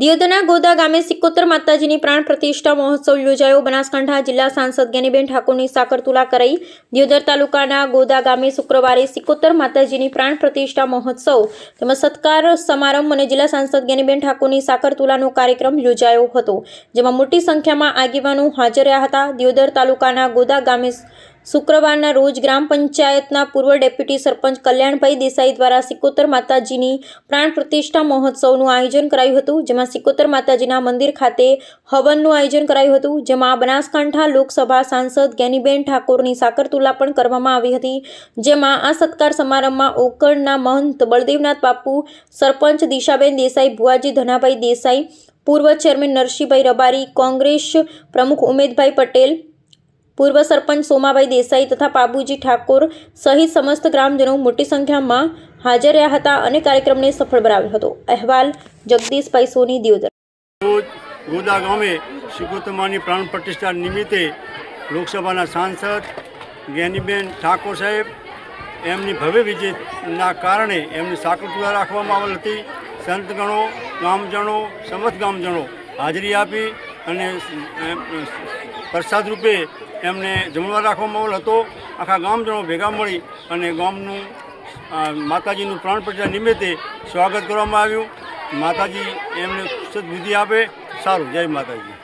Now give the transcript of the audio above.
દિયોદરના ગોદા ગામે સિકોતર માતાજીની પ્રાણ પ્રતિષ્ઠા મહોત્સવ યોજાયો। બનાસકાંઠા જિલ્લા સાંસદ જ્ઞાનીબેન ઠાકોરની સાકરતુલા કરાઈ। દિયોદર તાલુકાના ગોદા ગામે શુક્રવારે સિકોતર માતાજીની પ્રાણ પ્રતિષ્ઠા મહોત્સવ તેમજ સત્કાર સમારંભ અને જિલ્લા સાંસદ જ્ઞાનીબેન ઠાકોરની સાકરતુલાનો કાર્યક્રમ યોજાયો હતો, જેમાં મોટી સંખ્યામાં આગેવાનો હાજર રહ્યા હતા। દિયોદર તાલુકાના ગોદા ગામે શુક્રવારના રોજ ગ્રામ પંચાયતના પૂર્વ ડેપ્યુટી સરપંચ કલ્યાણભાઈ દેસાઈ દ્વારા સિકોતર માતાજીની પ્રાણ પ્રતિષ્ઠા મહોત્સવનું આયોજન કરાયું હતું, જેમાં સિકોતર માતાજીના મંદિર ખાતે હવનનું આયોજન કરાયું હતું, જેમાં બનાસકાંઠા લોકસભા સાંસદ જ્ઞાનીબેન ઠાકોરની સાકરતુલા પણ કરવામાં આવી હતી। જેમાં આ સત્કાર સમારંભમાં ઓકળના મહંત બળદેવનાથ બાપુ, સરપંચ દિશાબેન દેસાઈ, ભુવાજી ધનાભાઈ દેસાઈ, પૂર્વ ચેરમેન નરસિંહભાઈ રબારી, કોંગ્રેસ પ્રમુખ ઉમેદભાઈ પટેલ, પૂર્વ સરપંચ સોમાભાઈ દેસાઈ તથા પાબુજી ઠાકોર સહિત સમસ્ત ગ્રામજનો મોટી સંખ્યામાં હાજર રહ્યા હતા અને કાર્યક્રમને સફળ બનાવ્યો હતો। અહેવાલ જગદીશભાઈ સોની, દિયોદર। ગોદા ગામે સિકોતરમાની પ્રાણ પ્રતિષ્ઠા નિમિત્તે લોકસભાના સાંસદ જ્ઞાનીબેન ઠાકોર સાહેબ એમની ભવ્ય વિજયના કારણે એમની સાકરતુલા રાખવામાં આવેલ હતી। સંતગણો, ગામજનો, સમસ્ત ગામજનો હાજરી આપી અને પ્રસાદ રૂપે એમને જમણવાર રાખવામાં આવેલ હતો। આખા ગામજનો ભેગા મળી અને ગામનું માતાજીનું પ્રાણ પ્રતિષ્ઠા નિમિત્તે સ્વાગત કરવામાં આવ્યું। માતાજી એમને સદબુદ્ધિ આપે। સારું, જય માતાજી।